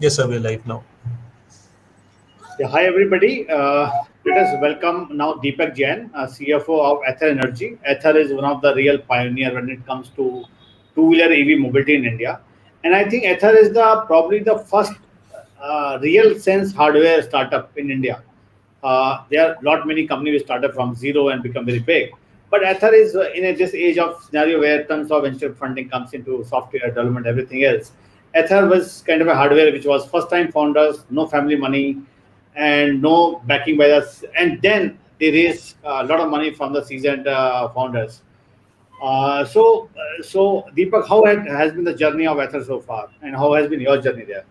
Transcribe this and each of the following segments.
Yes, sir, we're live now. Yeah, hi everybody. Let us welcome now Deepak Jain, CFO of Ather Energy. Ather is one of the real pioneer when it comes to two-wheeler EV mobility in India, and I think Ather is the probably the first real sense hardware startup in India. There are lot many companies started from zero and become very big, but Ather is in this age of scenario where tons of venture funding comes into software development, everything else. Ather was kind of a hardware which was first time founders, no family money, and no backing by us. And then they raised a lot of money from the seasoned founders. So Deepak, how has been the journey of Ather so far, and how has been your journey there?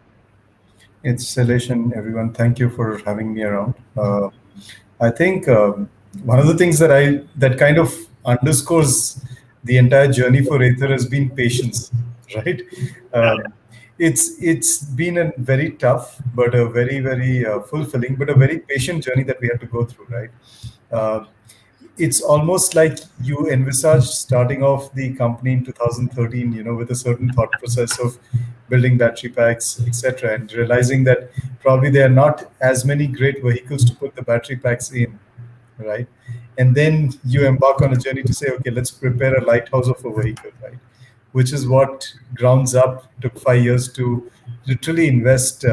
It's Salation, everyone. Thank you for having me around. I think one of the things that kind of underscores the entire journey for Ather has been patience, right? Um, it's been a very tough, but a very fulfilling, but a very patient journey that we had to go through, right? Uh, it's almost like you envisaged starting off the company in 2013, with a certain thought process of building battery packs, etc., and realizing that probably there are not as many great vehicles to put the battery packs in, right? And then you embark on a journey to say, okay, let's prepare a lighthouse of a vehicle, right? Which is what grounds up took 5 years to literally invest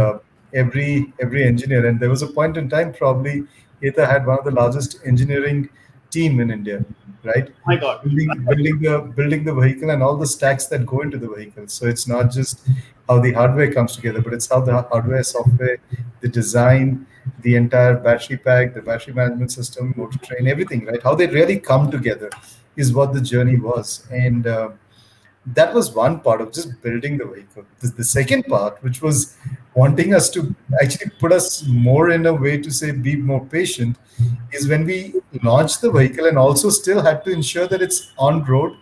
every engineer. And there was a point in time, probably Ather had one of the largest engineering team in India, right? My God. Building the vehicle and all the stacks that go into the vehicle. So it's not just how the hardware comes together, but it's how the hardware, software, the design, the entire battery pack, the battery management system, motor train, everything, right? How they really come together is what the journey was. And that was one part of just building the vehicle. The second part, which was wanting us to actually put us more in a way to say be more patient, is when we launched the vehicle and also still had to ensure that it's on road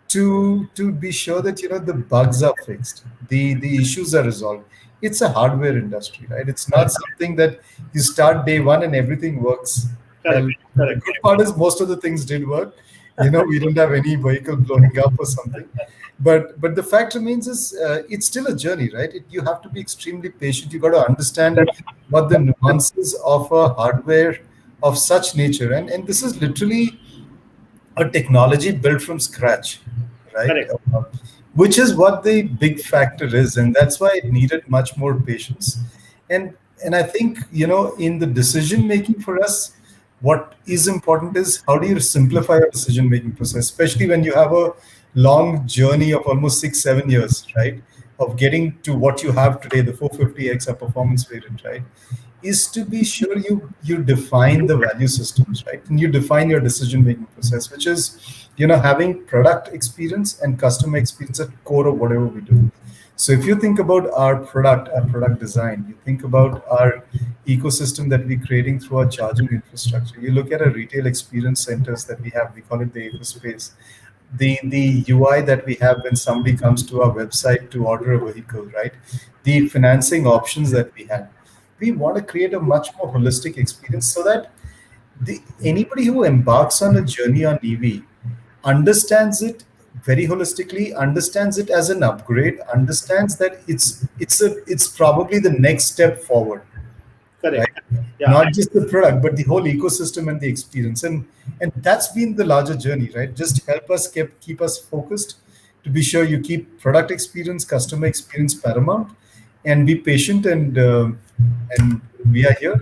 to be sure that the bugs are fixed, the issues are resolved. It's a hardware industry, right? It's not something that you start day one and everything works. Correct, Well, the correct. good part is most of the things did work. We didn't have any vehicle blowing up or something, but the fact remains is it's still a journey, right? You have to be extremely patient. You got to understand what the nuances of a hardware of such nature, and this is literally a technology built from scratch, right? Correct. Which is what the big factor is, and that's why it needed much more patience. And I think in the decision making for us, what is important is how do you simplify your decision making process, especially when you have a long journey of almost 6 7 years, right? Of getting to what you have today, the 450X a performance variant, right? Is to be sure you define the value systems, right? And you define your decision making process, which is having product experience and customer experience at core of whatever we do. So if you think about our product design, you think about our ecosystem that we're creating through our charging infrastructure. You look at our retail experience centers that we have, we call it the Ather space. The UI that we have when somebody comes to our website to order a vehicle, right? The financing options that we have. We want to create a much more holistic experience so that anybody who embarks on a journey on EV understands it very holistically, understands it as an upgrade, understands that it's probably the next step forward, right? Correct. Yeah. Not just the product, but the whole ecosystem and the experience. And that's been the larger journey, right? Just help us keep us focused to be sure you keep product experience, customer experience paramount, and be patient. And we are here.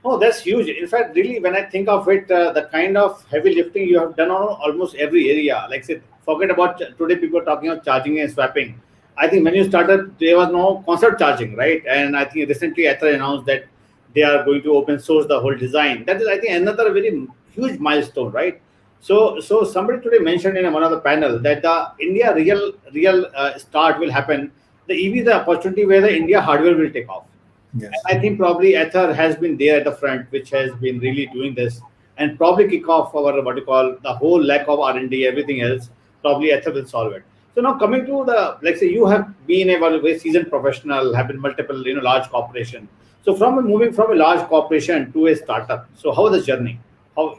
Oh, that's huge. In fact, really, when I think of it, the kind of heavy lifting you have done on almost every area, like say, forget about today, people are talking about charging and swapping. I think when you started, there was no concert charging, right? And I think recently Ather announced that they are going to open source the whole design. That is, I think, another very huge milestone, right? So somebody today mentioned in one of the panel that the India real start will happen. The EV is the opportunity where the India hardware will take off. And Yes. I think probably Ather has been there at the front, which has been really doing this, and probably kick off our what you call the whole lack of R&D, everything else. Probably Ather will solve it. So now coming to the, like say, you have been a very seasoned professional, have been multiple large corporation. So from moving from a large corporation to a startup, so how the journey? How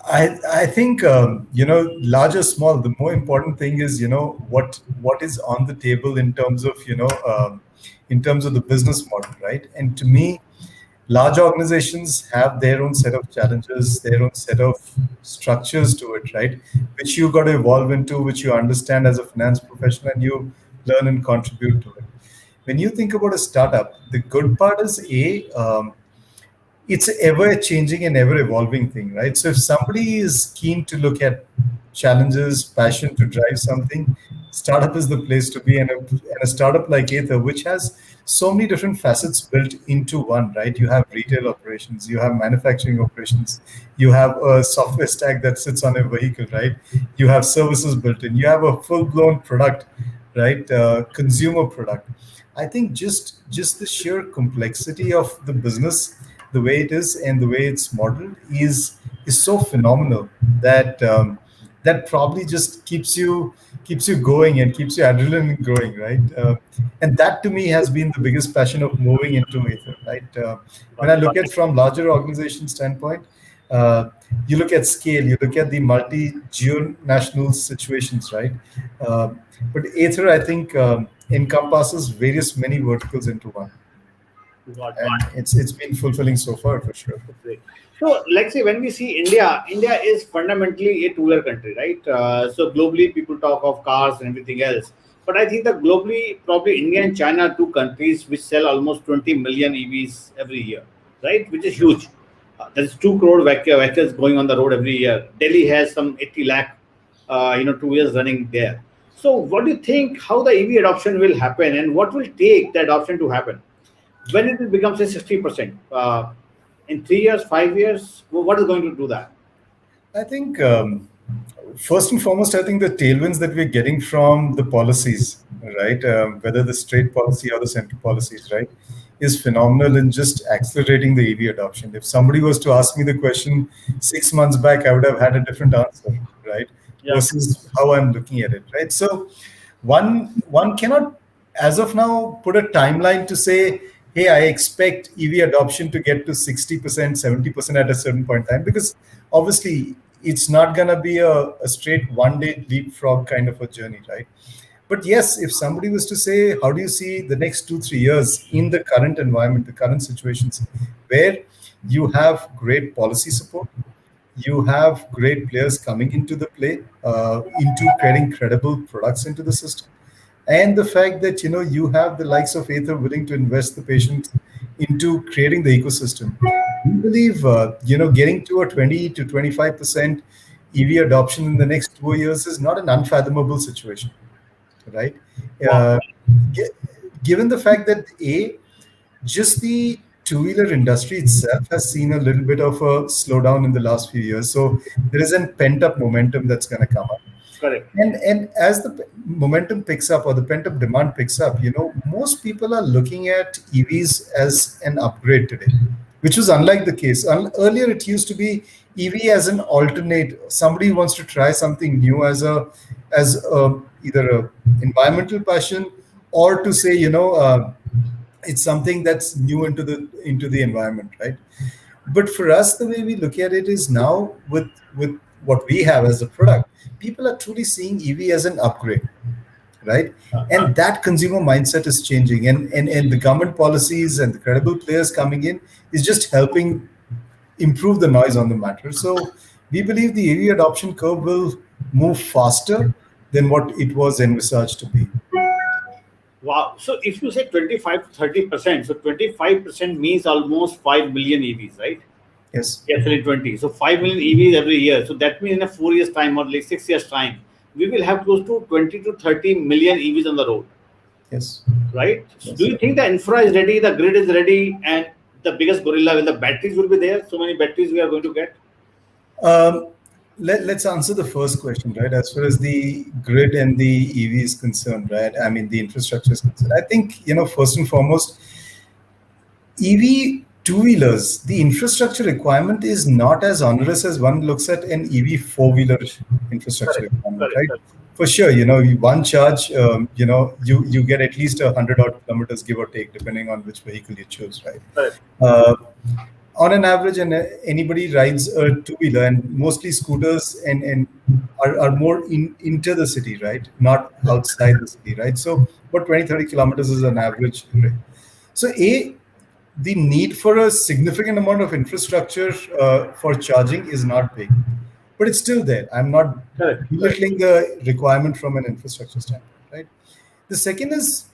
I think large or small. The more important thing is what is on the table in terms of in terms of the business model, right? And to me, large organizations have their own set of challenges, their own set of structures to it, right? Which you got to evolve into, which you understand as a finance professional, and you learn and contribute to it. When you think about a startup, the good part is it's ever changing and ever evolving thing, right? So if somebody is keen to look at challenges, passion to drive something, startup is the place to be. And a startup like Ather, which has so many different facets built into one, right? You have retail operations, you have manufacturing operations, you have a software stack that sits on a vehicle, right? You have services built in, you have a full-blown product, right? Consumer product. I think just the sheer complexity of the business, the way it is and the way it's modeled is so phenomenal that that probably just keeps you going and keeps your adrenaline growing, right? And that to me has been the biggest passion of moving into Ather, right? When Got I it. look at from larger organization standpoint, uh, you look at scale, you look at the multi-geo-national situations, right? But Ather, I think, encompasses various many verticals into one, Got it. and it's been fulfilling so far for sure. Great. So, let's say when we see India, India is fundamentally a two-wheeler country, right? So globally, people talk of cars and everything else, but I think that globally, probably India and China are two countries which sell almost 20 million EVs every year, right? Which is huge. There is 2 crore vehicles going on the road every year. Delhi has some 80 lakh, two-wheelers running there. So, what do you think? How the EV adoption will happen, and what will take the adoption to happen? When it will become say 60%, in 3 years, 5 years, what is going to do that? I think first and foremost, I think the tailwinds that we're getting from the policies, right, whether the state policy or the central policies, right, is phenomenal in just accelerating the EV adoption. If somebody was to ask me the question 6 months back, I would have had a different answer, right, Yeah. versus how I'm looking at it, right? So one cannot, as of now, put a timeline to say, hey, I expect EV adoption to get to 60%, 70% at a certain point in time, because obviously it's not going to be a straight 1 day leapfrog kind of a journey, right? But yes, if somebody was to say, how do you see the next 2, 3 years in the current environment, the current situations, where you have great policy support, you have great players coming into the play, into creating credible products into the system, and the fact that you have the likes of Ather willing to invest the patience into creating the ecosystem. We believe getting to a 20 to 25% EV adoption in the next 2 years is not an unfathomable situation, right? Wow. Uh, gi- Given the fact that just the two-wheeler industry itself has seen a little bit of a slowdown in the last few years, so there is a pent-up momentum that's going to come up. Correct. And as the momentum picks up or the pent up demand picks up, most people are looking at EVs as an upgrade today, which was unlike the case. Earlier, it used to be EV as an alternate. Somebody wants to try something new as either a environmental passion, or to say, it's something that's new into the environment, right? But for us, the way we look at it is now with what we have as a product, people are truly seeing EV as an upgrade, right? And that consumer mindset is changing, and the government policies and the credible players coming in is just helping improve the noise on the matter. So we believe the EV adoption curve will move faster than what it was envisaged to be. Wow. So if you say 25 to 30%, so 25% means almost 5 million EVs, right? Yes. Actually 20. So 5 million EVs every year. So that means in a 4 years time or like 6 years time, we will have close to 20 to 30 million EVs on the road, Yes. right? So do Yes. you think the infra is ready, the grid is ready, and the biggest gorilla will the batteries will be there? So many batteries we are going to get. Um, let's answer the first question, right? As far as the grid and the EV is concerned, right? I mean, the infrastructure is concerned. I think, first and foremost, EV two-wheelers, the infrastructure requirement is not as onerous as one looks at an EV four-wheeler infrastructure Correct. requirement, Correct. right? Correct. For sure, one charge, you get at least 100 odd kilometers, give or take, depending on which vehicle you choose, right? Correct. Uh, on an average, and anybody rides a two-wheeler, and mostly scooters, and are more into the city, right? Not outside the city, right? So about 20-30 kilometers is an average rate. So the need for a significant amount of infrastructure for charging is not big, but it's still there. I'm not Correct. Correct. belittling the requirement from an infrastructure standpoint, right? The second is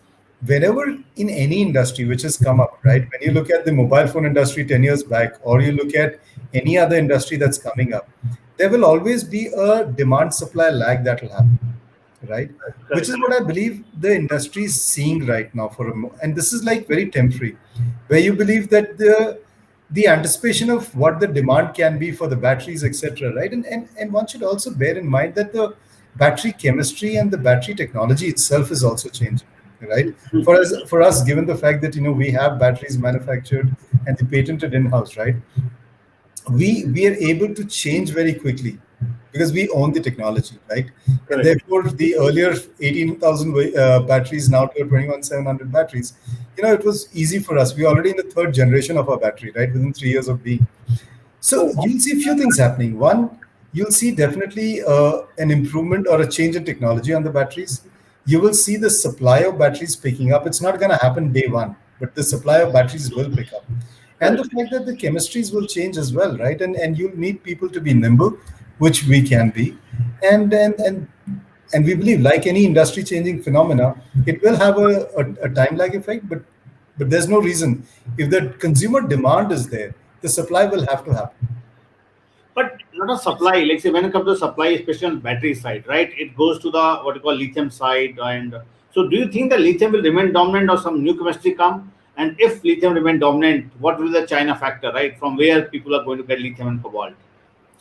whenever in any industry which has come up, right? When you look at the mobile phone industry 10 years back, or you look at any other industry that's coming up, there will always be a demand supply lag that will happen, right? Which Correct. is what I believe the industry is seeing right now and this is like very temporary, where you believe that the anticipation of what the demand can be for the batteries, etc., right? And one should also bear in mind that the battery chemistry and the battery technology itself is also changing, right? For us, given the fact that we have batteries manufactured and the patented in-house, right? We are able to change very quickly because we own the technology, right? And Correct. therefore, the earlier 18,000 batteries now to 21,700 batteries, it was easy for us. We're already in the third generation of our battery, right? Within 3 years of being. So So you'll see a few things happening. One, you'll see definitely an improvement or a change in technology on the batteries. You will see the supply of batteries picking up. It's not going to happen day one, but the supply of batteries will pick up. And the correct. fact that the chemistries will change as well, right? And you'll need people to be nimble, which we can be. And we believe, like any industry changing phenomena, it will have a time lag effect, but there's no reason. If the consumer demand is there, the supply will have to happen. But not a supply. Like say when it comes to supply, especially on battery side, right? It goes to the what you call lithium side. And so, do you think the lithium will remain dominant, or some new chemistry come? And if lithium remain dominant, what will be the China factor, right? From where people are going to get lithium and cobalt?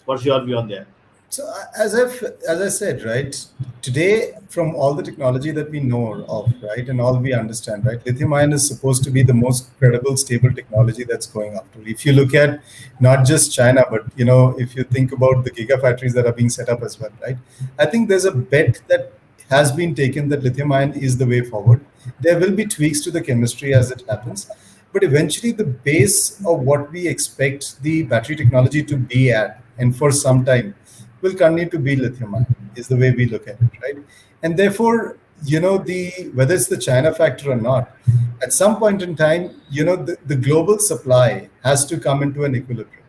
What's your view on there? So as I said, right, today from all the technology that we know of, right, and all we understand, right, lithium ion is supposed to be the most credible, stable technology that's going after. If you look at not just China, but if you think about the gigafactories that are being set up as well, right, I think there's a bet that has been taken that lithium ion is the way forward. There will be tweaks to the chemistry as it happens, but eventually the base of what we expect the battery technology to be at, and for some time, will continue to be lithium ion, is the way we look at it, right? And therefore, the whether it's the China factor or not, at some point in time, the global supply has to come into an equilibrium,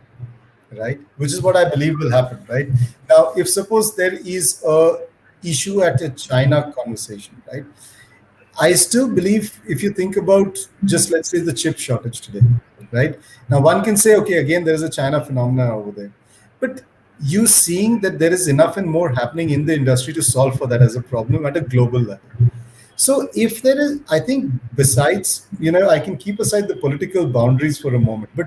right? Which is what I believe will happen, right? Now, if suppose there is a issue at a China conversation, right? I still believe if you think about just let's say the chip shortage today, right? Now one can say, okay, again there is a China phenomenon over there, but you seeing that there is enough and more happening in the industry to solve for that as a problem at a global level. So if there is, I think besides, I can keep aside the political boundaries for a moment, but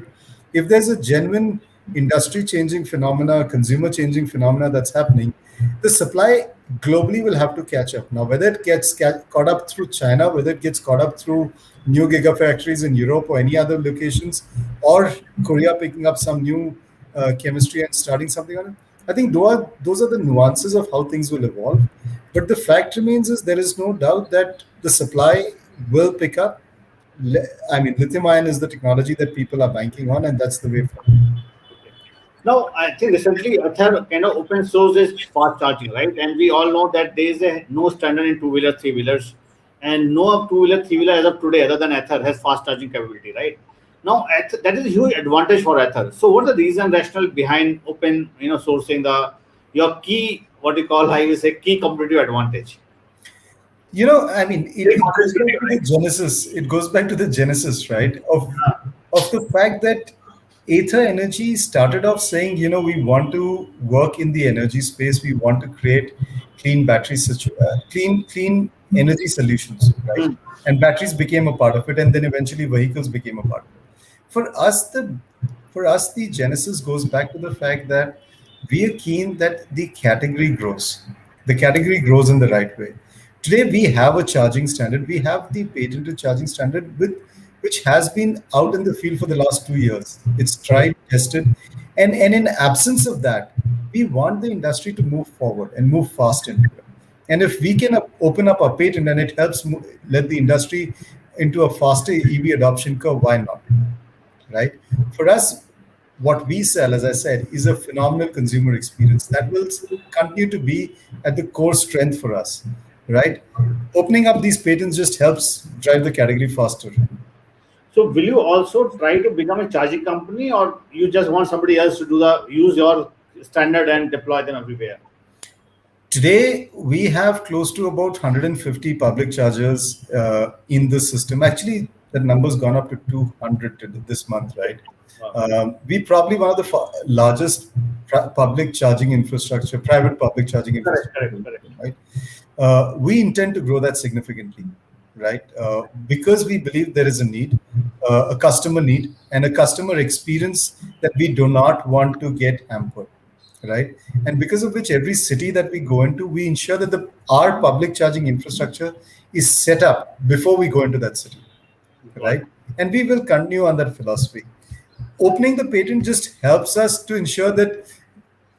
if there's a genuine industry changing phenomena, consumer changing phenomena that's happening, the supply globally will have to catch up. Now, whether it gets caught up through China, whether it gets caught up through new gigafactories in Europe or any other locations, or Korea picking up some new chemistry and starting something on it, I think those are the nuances of how things will evolve. But the fact remains is there is no doubt that the supply will pick up. I mean, lithium ion is the technology that people are banking on, and that's the way forward. Now, I think recently Ather kind of open source is fast charging, right? And we all know that there is a no standard in two-wheeler, three-wheelers, and no two-wheeler, three-wheeler as of today, other than Ather, has fast charging capability, right? Now, that is a huge advantage for Ather. So, what are the reason rationale behind open, sourcing the your key, what you call, I will say, key competitive advantage? I mean, it, Very it goes back competitive, to the right? genesis. It goes back to the genesis, right? Of the fact that Ather Energy started off saying, we want to work in the energy space. We want to create clean clean energy solutions, right? Hmm. And batteries became a part of it, and then eventually vehicles became a part of it. For us, the genesis goes back to the fact that we are keen that the category grows. The category grows in the right way. Today we have a charging standard. We have the patented charging standard which has been out in the field for the last 2 years. It's tried, tested, and in absence of that, we want the industry to move forward and move fast into it. And if we can open up our patent and it helps let the industry into a faster EV adoption curve, why not? Right? For us, what we sell, as I said, is a phenomenal consumer experience that will continue to be at the core strength for us, right? Opening up these patents just helps drive the category faster. So will you also try to become a charging company, or you just want somebody else to do the use your standard and deploy them everywhere? Today, we have close to about 150 public chargers in the system. Actually, that number's gone up to 200 this month, right? Wow. We probably one of the largest public charging infrastructure, private public charging Correct, infrastructure, correct, correct. right? We intend to grow that significantly, right? Because we believe there is a need, a customer need, and a customer experience that we do not want to get hampered, right? And because of which, every city that we go into, we ensure that our public charging infrastructure is set up before we go into that city, Got right? it. And we will continue on that philosophy. Opening the patent just helps us to ensure that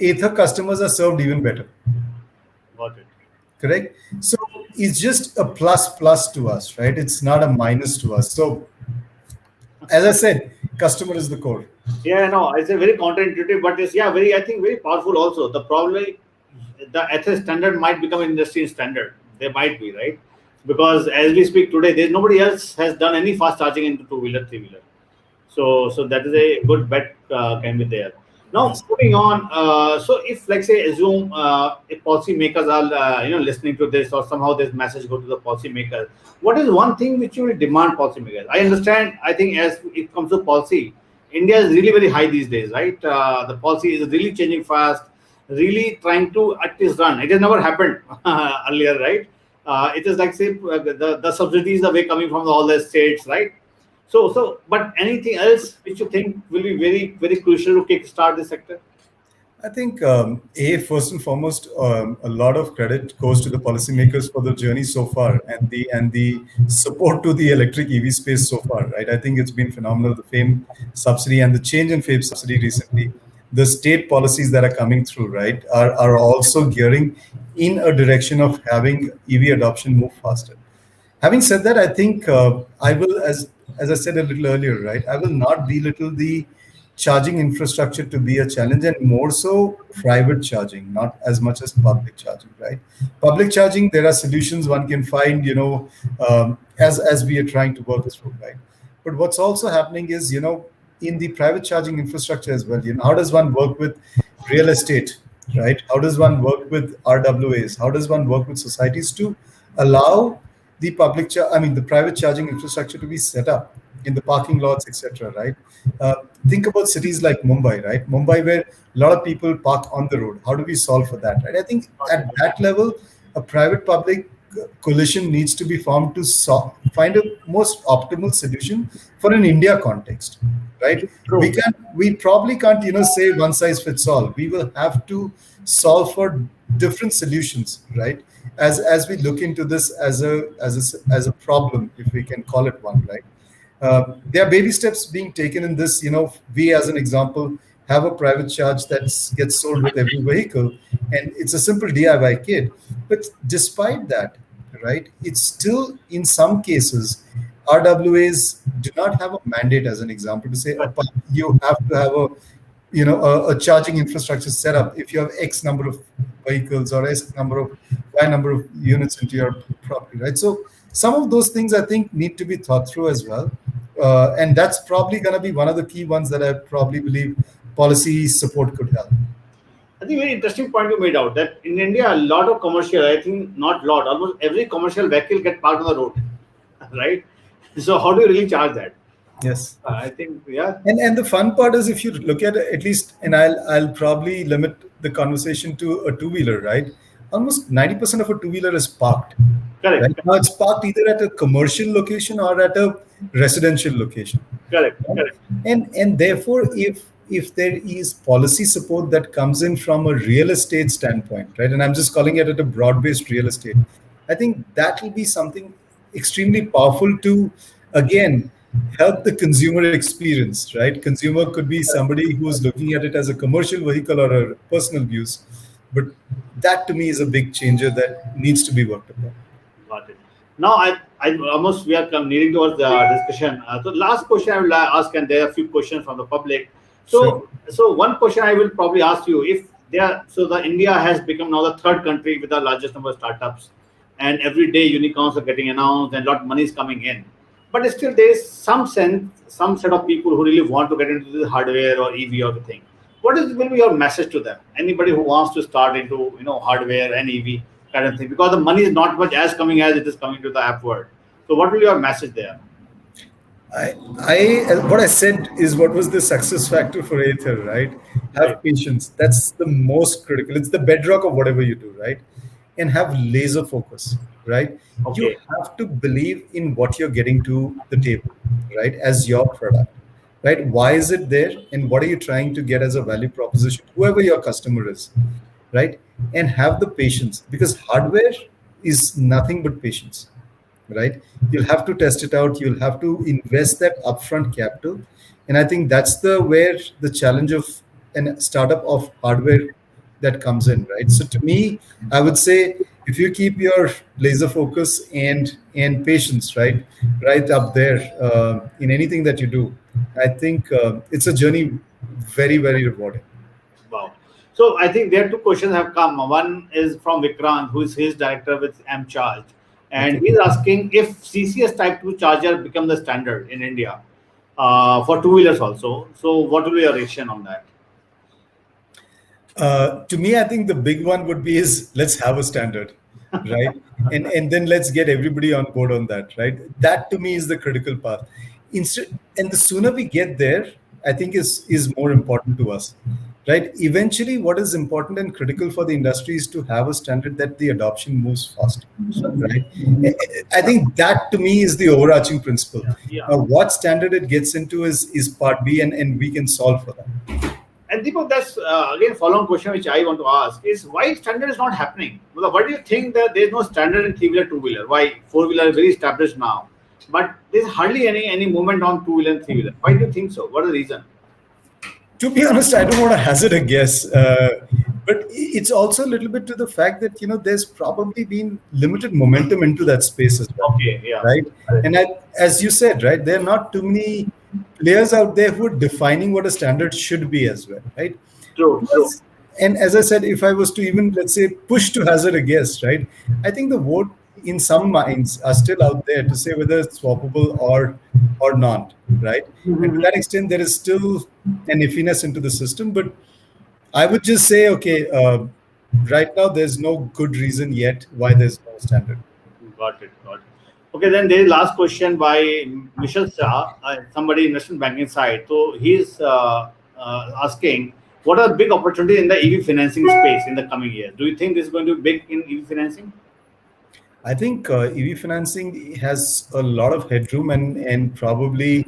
Ather customers are served even better, Got it. correct? So it's just a plus plus to us, right? It's not a minus to us. So as I said, customer is the core. Yeah, no, it's a very counterintuitive, but it's, yeah, very, I think, very powerful also. The problem, the ethics standard might become an industry standard. They might be, right? Because as we speak today, there's nobody else has done any fast charging into two-wheeler, three-wheeler. So that is a good bet can be there. Now Yes. moving on. So if, like, say, assume if policymakers are listening to this, or somehow this message go to the policymakers, what is one thing which you will demand policymakers? I understand. I think as it comes to policy, India is really very high these days, right? The policy is really changing fast, really trying to at least run. It has never happened earlier, right? It is like, say, the subsidies are way coming from all the states, right? But anything else which you think will be very, very crucial to kickstart this sector? I think, first and foremost, a lot of credit goes to the policymakers for the journey so far, and the support to the electric EV space so far. Right, I think it's been phenomenal. The FAME subsidy and the change in FAME subsidy recently, the state policies that are coming through, right, are also gearing in a direction of having EV adoption move faster. Having said that, I think I will, as I said a little earlier, right? I will not belittle the charging infrastructure to be a challenge, and more so private charging, not as much as public charging, right? Public charging, there are solutions one can find, as we are trying to work through, right? But what's also happening is, in the private charging infrastructure as well, how does one work with real estate, right? How does one work with RWAs? How does one work with societies to allow the the private charging infrastructure to be set up in the parking lots, etc. Right? Think about cities like Mumbai, right? Mumbai, where a lot of people park on the road. How do we solve for that? Right? I think at that level, a private-public coalition needs to be formed to find a most optimal solution for an India context, right? True. We probably can't, say one size fits all. We will have to solve for different solutions, right? As we look into this as a problem, if we can call it one, right? There are baby steps being taken in this. We, as an example, have a private charge that gets sold with every vehicle, and it's a simple DIY kit. But despite that, right, it's still in some cases RWAs do not have a mandate, as an example, to say you have to have a charging infrastructure set up if you have X number of vehicles or X number of Y number of units into your property, right? So some of those things I think need to be thought through as well, and that's probably going to be one of the key ones that I probably believe policy support could help. I think very interesting point you made out that in India, a lot of commercial, I think not lot, almost every commercial vehicle get parked on the road, right? So how do you really charge that? Yes. I think, yeah, And the fun part is, if you look at least, and I'll probably limit the conversation to a two-wheeler, right? Almost 90% of a two-wheeler is parked. Right correct, now, it's parked either at a commercial location or at a residential location. correct, Right? correct. And therefore, if there is policy support that comes in from a real estate standpoint, right? And I'm just calling it at a broad-based real estate, I think that will be something extremely powerful to, again, help the consumer experience, right? Consumer could be somebody who's looking at it as a commercial vehicle or a personal use, but that to me is a big changer that needs to be worked upon. Got it. Now, I almost we are nearing towards the discussion. So, last question I will ask, and there are a few questions from the public. Sure. So one question I will probably ask you: if there, so the India has become now the third country with the largest number of startups, and every day unicorns are getting announced and a lot of money is coming in. But still, there is some sense, some set of people who really want to get into the hardware or EV or the thing. What is will be your message to them? Anybody who wants to start into hardware and EV kind of thing, because the money is not much as coming as it is coming to the app world. So what will be your message there? What I said is what was the success factor for Ather, right? Right. Have patience. That's the most critical. It's the bedrock of whatever you do, right? And have laser focus, right? You Okay. have to believe in what you're getting to the table, right? As your product, right? Why is it there? And what are you trying to get as a value proposition, whoever your customer is, right? And have the patience because hardware is nothing but patience, right? You'll have to test it out. You'll have to invest that upfront capital, and I think that's the where the challenge of a startup of hardware that comes in, right? So to me, I would say if you keep your laser focus and patience, right up there in anything that you do, I think it's a journey very rewarding. Wow. So I think there are two questions have come. One is from Vikrant, who is his director with MCharge, and Okay. he's asking if CCS Type 2 charger become the standard in India for two wheelers also. So what will be your reaction on that? To me, I think the big one would be is let's have a standard, right? And then let's get everybody on board on that, right? That to me is the critical path. Instead, and the sooner we get there, I think is more important to us, right? Eventually, what is important and critical for the industry is to have a standard that the adoption moves fast, right? I think that to me is the overarching principle. Yeah. Now, what standard it gets into is part B, and we can solve for that. And Deepak, that's again follow-on question which I want to ask is why standard is not happening? Well, why do you think that there's no standard in three-wheeler, two-wheeler? Why four-wheeler is very established now, but there's hardly any movement on two-wheeler and three-wheeler? Why do you think so? What is the reason? To be honest, I don't want to hazard a guess, but it's also a little bit to the fact that there's probably been limited momentum into that space as well, Okay, yeah. right? And as you said, right, there are not too many players out there who are defining what a standard should be as well, right? True, true. Because, and as I said, if I was to even let's say push to hazard a guess, right, I think the vote in some minds are still out there to say whether it's swappable or not, right? And to that extent, there is still an iffiness into the system. But I would just say, okay, right now there's no good reason yet why there's no standard. Got it. Got it. Okay, then there is last question by Mishal Shah, somebody investment banking side. So he's asking, what are big opportunities in the EV financing space in the coming years? Do you think this is going to be big in EV financing? I think EV financing has a lot of headroom and probably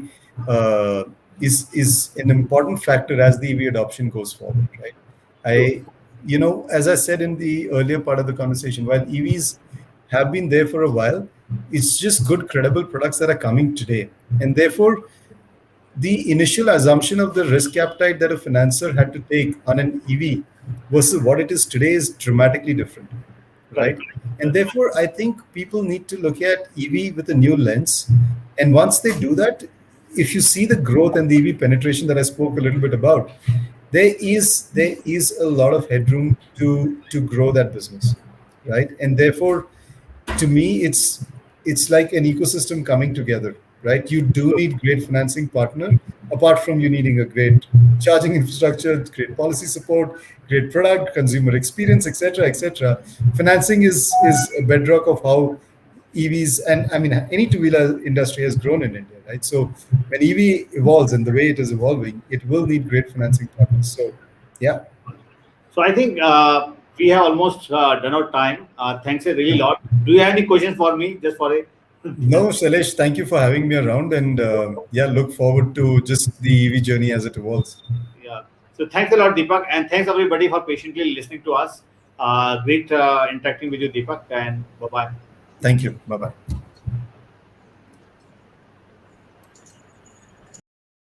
uh, is an important factor as the EV adoption goes forward, right? True. As I said in the earlier part of the conversation, while EVs have been there for a while, it's just good, credible products that are coming today, and therefore the initial assumption of the risk appetite that a financer had to take on an EV versus what it is today is dramatically different, Correct. right? And therefore, I think people need to look at EV with a new lens. And once they do that, if you see the growth and the EV penetration that I spoke a little bit about, there is a lot of headroom to grow that business, right? And therefore, to me it's like an ecosystem coming together, right? You do True. need great financing partner apart from you needing a great charging infrastructure, great policy support, great product, consumer experience, etc. Financing is a bedrock of how EVs, and I mean any two-wheeler industry has grown in India, right? So when EV evolves and the way it is evolving, it will need great financing partners. So yeah. So I think we have almost done our time. Thanks a really lot. Do you have any questions for me? Just for a No, Shailesh, thank you for having me around, and yeah, look forward to just the EV journey as it evolves. yeah. So thanks a lot, Deepak, and thanks everybody for patiently listening to us. Great interacting with you, Deepak, and bye bye. Thank you. Bye bye.